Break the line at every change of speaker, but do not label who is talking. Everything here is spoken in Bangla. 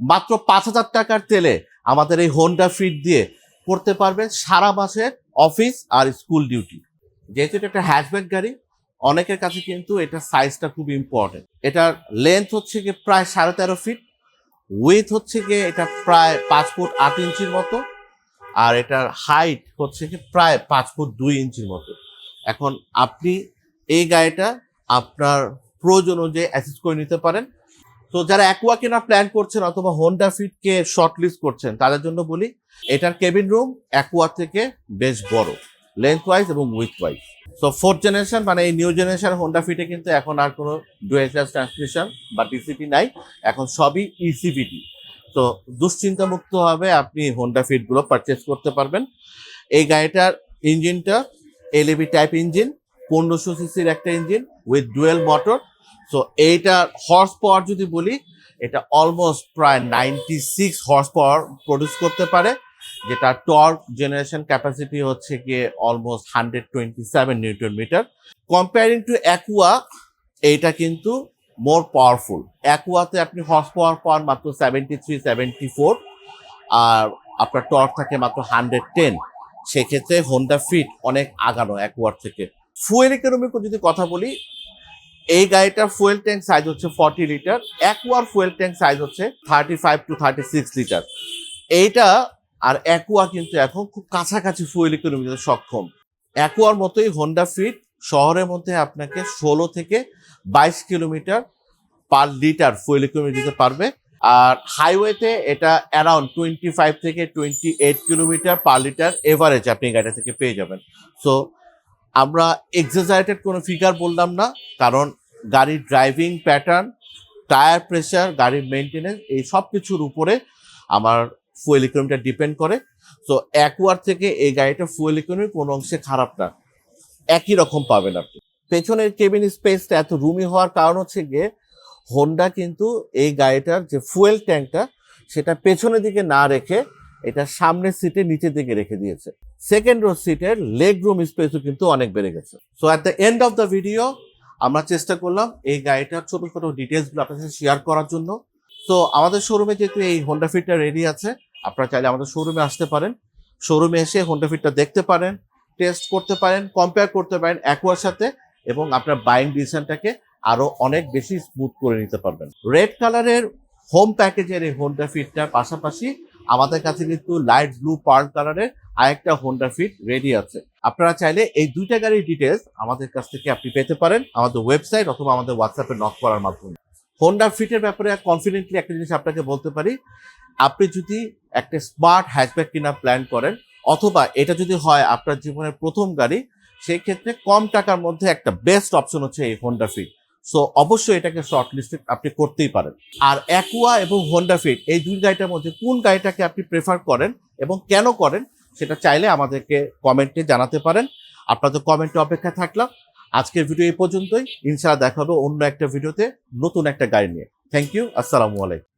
মাত্র 5,000 টাকার তেলে আমাদের এই হোন্ডা ফিট দিয়ে করতে পারবে সারা মাসের অফিস আর স্কুল ডিউটি। যেহেতু এটা একটা হ্যাচব্যাক গাড়ি, অনেকের কাছে কিন্তু এটা সাইজটা খুব ইম্পর্টেন্ট। এটার লেন্থ হচ্ছে গিয়ে প্রায় 13.5 ফিট, উইথ হচ্ছে গিয়ে এটা প্রায় 5 ফুট 8 ইঞ্চির মতো, আর এটার হাইট হচ্ছে কি প্রায় 5 ফুট 2 ইঞ্চির মতো। এখন আপনি এই গাড়িটা আপনার প্রয়োজন অনুযায়ী অ্যাসেস করে নিতে পারেন। তো যারা অ্যাকুয়া কেনার প্ল্যান করছেন অথবা হোন্ডা ফিটকে শর্ট লিস্ট করছেন তাদের জন্য বলি, এটার কেবিন রুম অ্যাকুয়া থেকে বেশ বড়, লেন্থ ওয়াইজ এবং with wise. So 4th generation মানে এই নিউ জেনারেশন হোন্ডা ফিটে কিন্তু এখন আর কোনো ডুয়াল ক্লাচ ট্রান্সমিশন বা ডিসিটি নাই, এখন সবই ইসিভিটি। তো দুশ্চিন্তা মুক্ত হবে আপনি হোন্ডা ফিটগুলো পারচেস করতে পারবেন। এই গাড়িটার ইঞ্জিনটা এলইবি টাইপ ইঞ্জিন, 1500 সিসির একটা engine with dual motor. So এইটার হর্স পাওয়ার যদি বলি, এটা অলমোস্ট প্রায় 96 হর্স পাওয়ার প্রডিউস করতে পারে, যেটা টর্ক জেনারেশন ক্যাপাসিটি হচ্ছে গিয়ে almost 127 newton metre. Comparing to Aqua, এইটা কিন্তু মোর পাওয়ারফুল। অ্যাকুয়াতে আপনি হর্স পাওয়ার পান মাত্র 73-74, আর আপনার টর্ক থাকে মাত্র 110। সেক্ষেত্রে হোন্ডা ফিট অনেক আগানো অ্যাকুয়ার থেকে। ফুয়েল ইকোনমিকে যদি কথা বলি, এই গাড়িটার ফুয়েল ট্যাঙ্ক সাইজ হচ্ছে 40 litre, acquire fuel tank size হচ্ছে 35 to 36 লিটার। এইটা আর অ্যাকুয়া কিন্তু এখন খুব কাছাকাছি ফুয়েল ইকোনমিতে সক্ষম। অ্যাকুয়ার মতোই হোন্ডা ফিট শহরের মধ্যে আপনাকে 16 থেকে 22 kilometre per litre fuel economy দিতে পারবে, আর হাইওয়েতে এটা অ্যারাউন্ড 25 থেকে 28 কিলোমিটার পার লিটার এভারেজ আপনি গাড়ি থেকে পেয়ে যাবেন। সো আমরা এক্সাজারেটেড কোনো ফিগার বললাম না, কারণ গাড়ির ড্রাইভিং প্যাটার্ন, টায়ার প্রেশার, গাড়ির মেনটেনেন্স, এই সব কিছুর উপরে আমার ফুয়েল ইকোনমিটা ডিপেন্ড করে। সো অ্যাকুয়ার থেকে এই গাড়িটা ফুয়েল ইকোনমি কোনো অংশে খারাপ না, একই রকম পাবেন আপনি। পেছনের কেবিন স্পেসটা এত রুমি হওয়ার কারণ হচ্ছে গিয়ে হোন্ডা কিন্তু এই গাড়িটার যে ফুয়েল ট্যাঙ্কটা সেটা পেছনের দিকে না রেখে এটা সামনের সিটে নিচের দিকে রেখে দিয়েছে। সেকেন্ড রো সিটের লেগ রুম স্পেসও কিন্তু অনেক বেড়ে গেছে। So at the end of the video আমরা চেষ্টা করলাম এই গাড়িটার ছোট ছোট ডিটেলসগুলো আপনার সাথে শেয়ার করার জন্য। তো আমাদের শোরুমে যেহেতু এই হোন্ডা ফিটটা রেডি আছে, আপনারা চাইলে আমাদের শোরুমে আসতে পারেন, শোরুমে এসে হোন্ডা ফিটটা দেখতে পারেন, টেস্ট করতে পারেন, কম্পেয়ার করতে পারেন অ্যাকুয়ার সাথে, এবং আপনার বাইং ডিসিশনটাকে আরো অনেক বেশি স্মুথ করে নিতে পারবেন। রেড কালারের হোম প্যাকেজের এই হোন্ডা ফিটটার পাশাপাশি আমাদের কাছে কিন্তু লাইট ব্লু পার্ল কালারের আরেকটা হোন্ডা ফিট রেডি আছে। আপনারা চাইলে এই দুইটা গাড়ির ডিটেলস আমাদের কাছ থেকে আপনি পেতে পারেন আমাদের ওয়েবসাইট অথবা আমাদের হোয়াটসঅ্যাপে নক করার মাধ্যমে। হোন্ডা ফিটের ব্যাপারে কনফিডেন্টলি একটা জিনিস আপনাকে বলতে পারি, আপনি যদি একটা স্মার্ট হ্যাচব্যাক কেনার প্ল্যান করেন অথবা এটা যদি হয় আপনার জীবনের প্রথম গাড়ি, সেই ক্ষেত্রে কম টাকার মধ্যে একটা বেস্ট অপশন হচ্ছে এই হোন্ডা ফিট। সো অবশ্যই এটাকে শর্ট লিস্টে আপনি করতেই পারেন। আর অ্যাকুয়া এবং হোন্ডা ফিট এই দুই গাড়িটার মধ্যে কোন গাড়িটাকে আপনি প্রেফার করেন এবং কেন করেন সেটা চাইলে আমাদেরকে কমেন্টে জানাতে পারেন। আপনাদের কমেন্টে অপেক্ষা থাকলাম। আজকের ভিডিও এই পর্যন্তই, ইনশাআল্লাহ দেখা হবে অন্য একটা ভিডিওতে নতুন একটা গাড়ি নিয়ে। থ্যাংক ইউ, আসসালামু আলাইকুম।